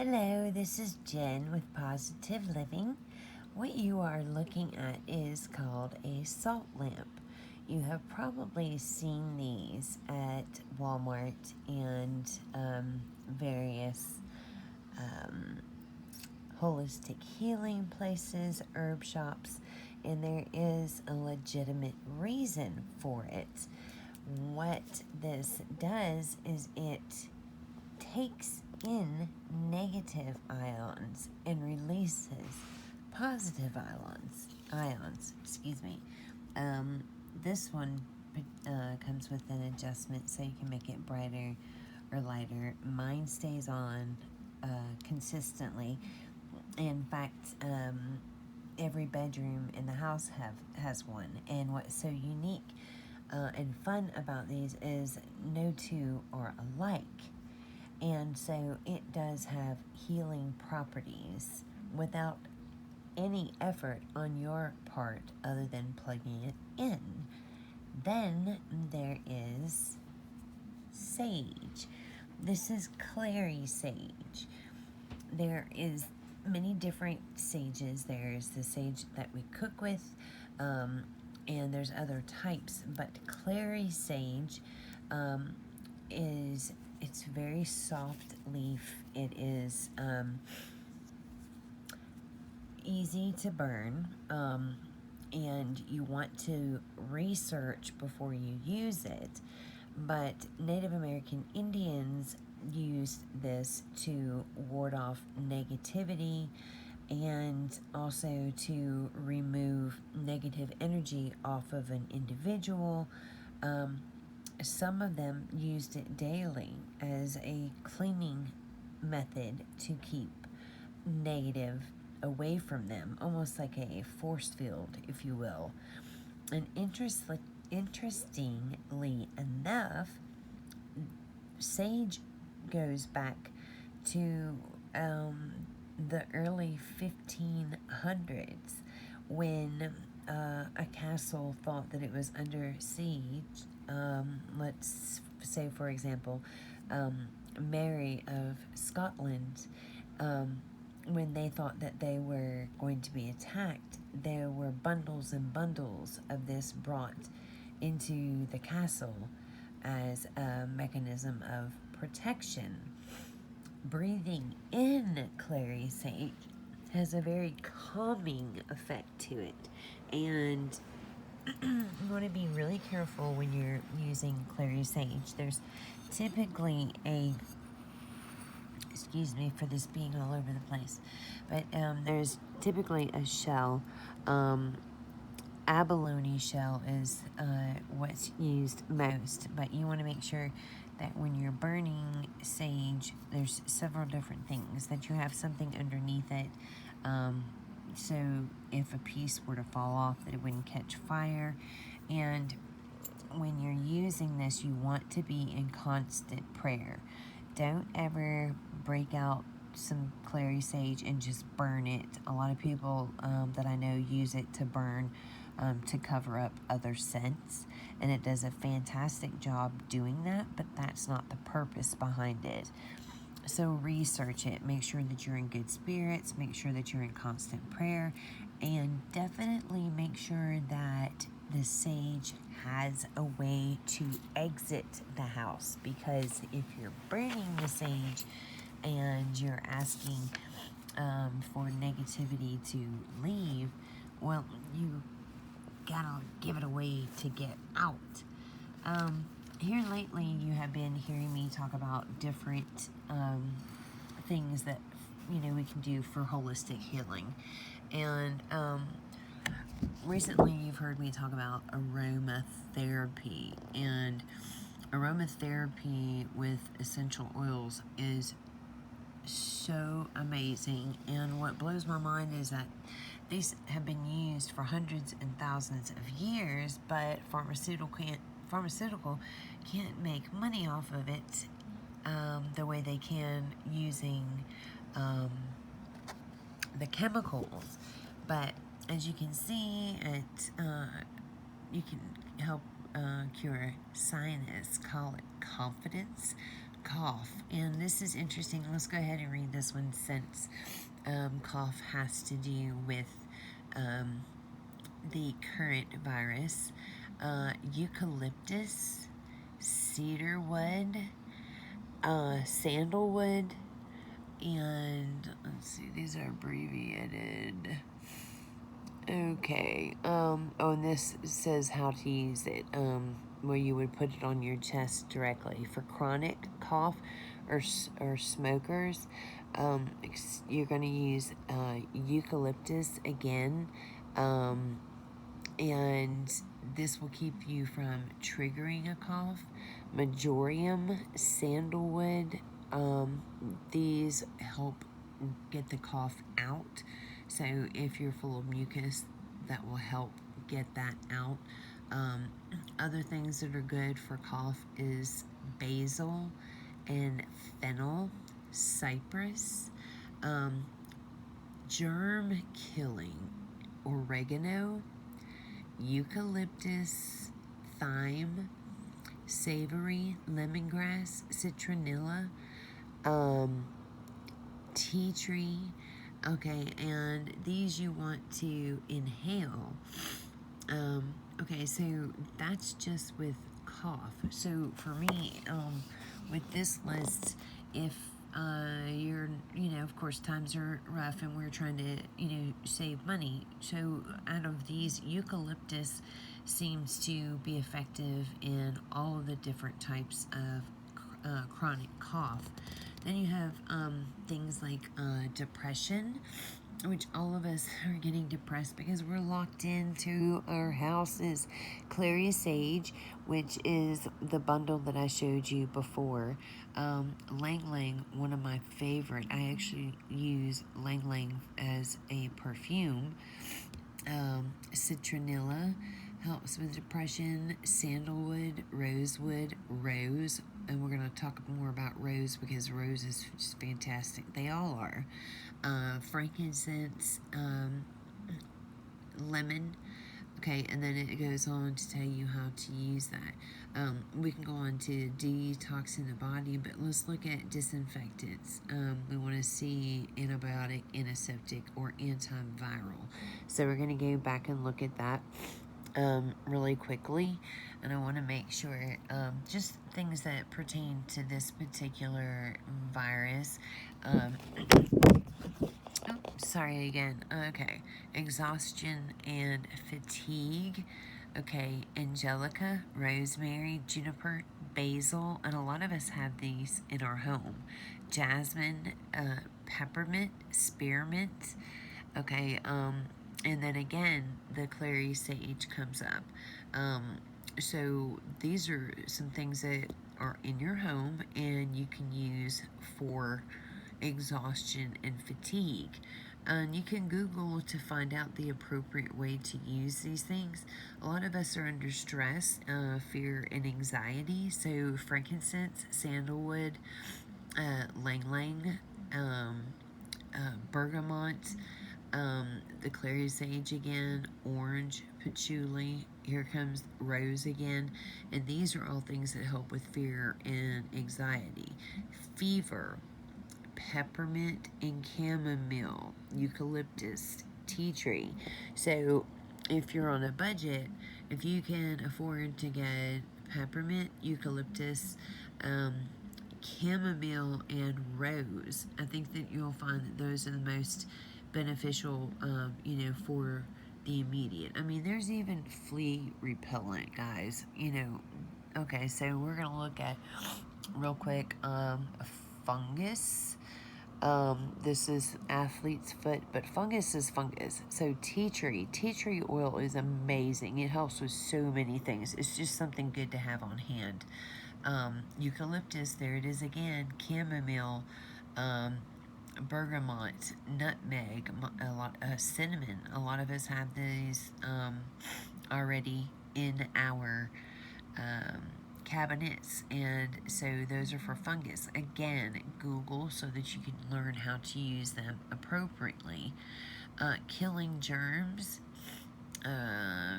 Hello, this is Jen with Positive Living. What you are looking at is called a salt lamp. You have probably seen these at Walmart and various um, holistic healing places, herb shops, and there is a legitimate reason for it. What this does is it takes in negative ions and releases positive ions, excuse me. This one comes with an adjustment so you can make it brighter or lighter. Mine stays on consistently. In fact, every bedroom in the house has one. And what's so unique and fun about these is no two are alike. And so it does have healing properties without any effort on your part other than plugging it in. Then there is sage. This is clary sage. There is many different sages. There's the sage that we cook with, and there's other types, but clary sage it's very soft leaf. It is easy to burn, and you want to research before you use it. But Native American Indians used this to ward off negativity and also to remove negative energy off of an individual. Some of them used it daily as a cleaning method to keep negative away from them, almost like a force field, if you will. And interestingly enough, sage goes back to the early 1500s when a castle thought that it was under siege. Let's say, for example, Mary of Scotland, when they thought that they were going to be attacked, there were bundles and bundles of this brought into the castle as a mechanism of protection. Breathing in clary sage has a very calming effect to it, and you want to be really careful when you're using clary sage. There's typically excuse me for this being all over the place, but there's typically a shell. Abalone shell is what's used most, but you want to make sure that when you're burning sage, there's several different things, that you have something underneath it, so if a piece were to fall off, that it wouldn't catch fire. And when you're using this, you want to be in constant prayer. Don't ever break out some clary sage and just burn it. A lot of people that I know use it to burn to cover up other scents, and it does a fantastic job doing that, but that's not the purpose behind it. So research it. Make sure that you're in good spirits. Make sure that you're in constant prayer, and definitely make sure that the sage has a way to exit the house, because if you're burning the sage and you're asking for negativity to leave, well, you gotta give it a way to get out. Here lately, you have been hearing me talk about different things that we can do for holistic healing, and recently you've heard me talk about aromatherapy, and aromatherapy with essential oils is so amazing. And what blows my mind is that these have been used for hundreds and thousands of years, but pharmaceutical can't make money off of it the way they can using the chemicals. But as you can see, you can help cure sinus, call it confidence, cough. And this is interesting. Let's go ahead and read this one since cough has to do with the current virus. Eucalyptus, cedarwood, sandalwood, and let's see, these are abbreviated. Okay, and this says how to use it, where you would put it on your chest directly. For chronic cough or smokers, you're going to use eucalyptus again, and this will keep you from triggering a cough. Majorium, sandalwood, these help get the cough out. So if you're full of mucus, that will help get that out. Other things that are good for cough is basil and fennel, cypress, germ killing, oregano, eucalyptus, thyme, savory, lemongrass, citronella, tea tree. Okay, and these you want to inhale. Okay, so that's just with cough. So for me, with this list, if you're, of course, times are rough and we're trying to, save money. So out of these, eucalyptus seems to be effective in all of the different types of chronic cough. Then you have things like depression, which all of us are getting depressed because we're locked into our houses. Clary sage, which is the bundle that I showed you before. Lang Lang, one of my favorite. I actually use Lang Lang as a perfume. Citronella helps with depression. Sandalwood, rosewood, rose. And we're going to talk more about rose because rose is just fantastic. They all are. Frankincense, lemon. Okay, and then it goes on to tell you how to use that. We can go on to detoxing the body, but let's look at disinfectants. We want to see antibiotic, antiseptic, or antiviral. So we're going to go back and look at that really quickly. And I want to make sure just things that pertain to this particular virus. Sorry again. Okay. Exhaustion and fatigue. Okay. Angelica, rosemary, juniper, basil, and a lot of us have these in our home. Jasmine, peppermint, spearmint. Okay. And then again, the clary sage comes up. So these are some things that are in your home and you can use for exhaustion and fatigue. And you can Google to find out the appropriate way to use these things. A lot of us are under stress, fear, and anxiety. So frankincense, sandalwood, lang lang, bergamot, the clary sage again, orange, patchouli, here comes rose again, and these are all things that help with fear and anxiety. Fever, peppermint and chamomile, eucalyptus, tea tree. So if you're on a budget, if you can afford to get peppermint, eucalyptus, chamomile, and rose, I think that you'll find that those are the most beneficial, for the immediate. I mean, there's even flea repellent, guys, Okay, so we're going to look at, real quick, fungus. This is athlete's foot, but fungus is fungus. So tea tree oil is amazing. It helps with so many things. It's just something good to have on hand. Eucalyptus, there it is again. Chamomile, bergamot, nutmeg, cinnamon. A lot of us have these already in our cabinets, and so those are for fungus. Again, Google so that you can learn how to use them appropriately. Killing germs,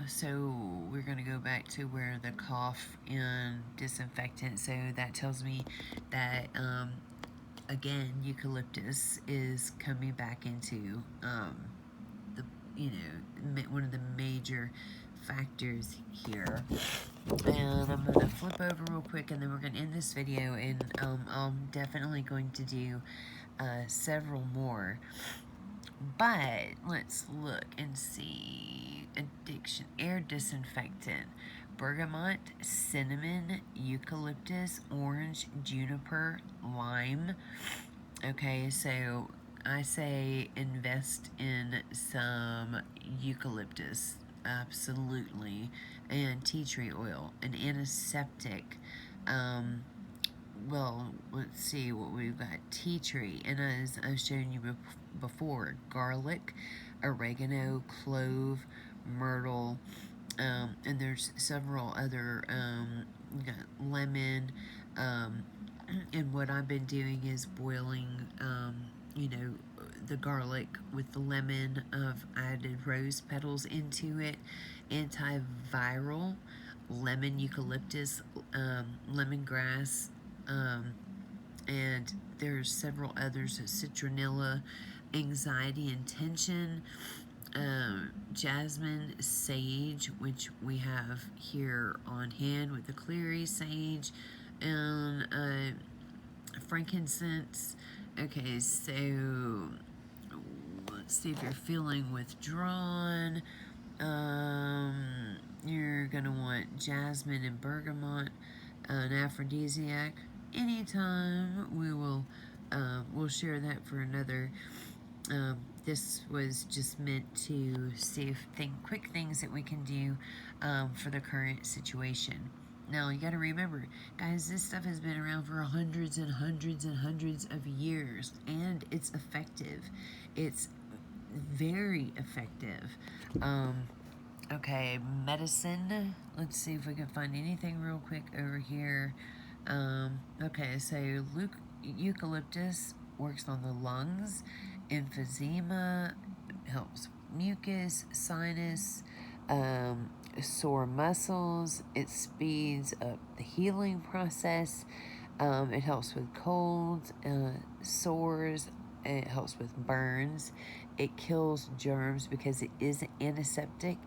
So we're going to go back to where the cough and disinfectant. So that tells me that, again, eucalyptus is coming back into the, one of the major factors here. And I'm going to flip over real quick, and then we're going to end this video, and I'm definitely going to do several more. But let's look and see. Addiction, air disinfectant, bergamot, cinnamon, eucalyptus, orange, juniper, lime. Okay, so I say invest in some eucalyptus, absolutely, and tea tree oil, an antiseptic. Well, let's see what we've got. Tea tree, and as I've shown you before, garlic, oregano, clove, myrtle, and there's several other, you got lemon, and what I've been doing is boiling, the garlic with the lemon. I've added rose petals into it, antiviral, lemon eucalyptus, lemongrass, and there's several others, citronella, anxiety and tension, jasmine, sage, which we have here on hand with the clary sage, and frankincense. Okay, so let's see if you're feeling withdrawn. You're gonna want jasmine and bergamot, an aphrodisiac. Anytime we'll share that for another. This was just meant to see if quick things that we can do for the current situation. Now, you got to remember, guys, this stuff has been around for hundreds and hundreds and hundreds of years, and it's effective. It's very effective. Okay, medicine. Let's see if we can find anything real quick over here. Okay, so eucalyptus works on the lungs, emphysema, helps mucus, sinus, sore muscles. It speeds up the healing process. It helps with colds, sores. It helps with burns. It kills germs because it is antiseptic,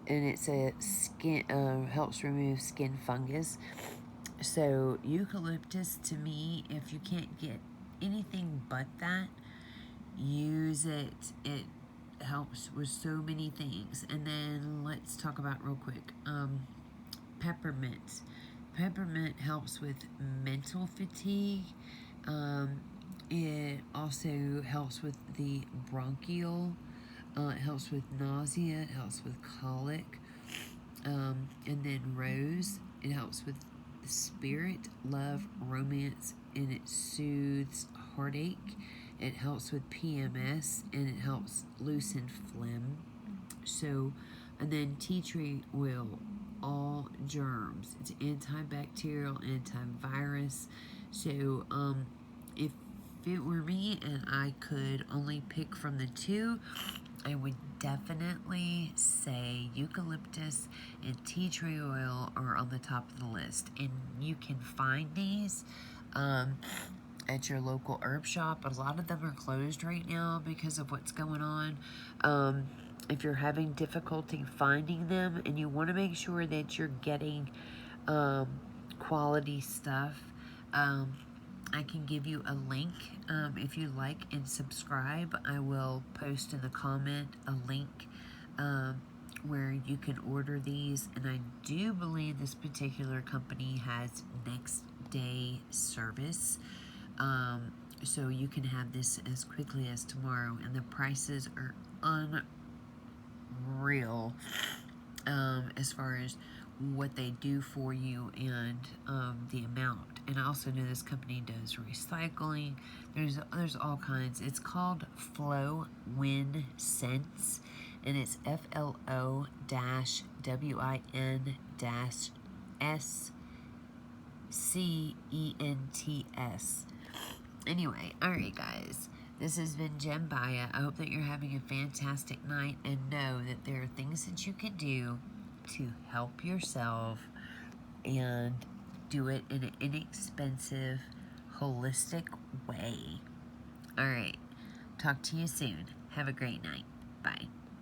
and it's a skin helps remove skin fungus. So eucalyptus, to me, if you can't get anything but that, use it. It helps with so many things. And then let's talk about real quick peppermint. Peppermint helps with mental fatigue. It also helps with the bronchial. It helps with nausea. It helps with colic. And then rose. It helps with spirit, love, romance, and it soothes heartache. It helps with PMS, and it helps loosen phlegm. So, and then tea tree oil, all germs. It's antibacterial, antivirus. So, if it were me and I could only pick from the two, I would definitely say eucalyptus and tea tree oil are on the top of the list. And you can find these at your local herb shop. A lot of them are closed right now because of what's going on. If you're having difficulty finding them and you want to make sure that you're getting quality stuff, I can give you a link if you like and subscribe. I will post in the comment a link where you can order these, and I do believe this particular company has next day service, so you can have this as quickly as tomorrow, and the prices are unreal as far as what they do for you and the amount. And I also know this company does recycling. There's all kinds. It's called Flow Win Scents, and it's FLO-WIN-SCENTS. Anyway, alright guys, This has been Jen Baya. I hope that you're having a fantastic night, and know that there are things that you can do to help yourself and do it in an inexpensive, holistic way. All right. Talk to you soon. Have a great night. Bye.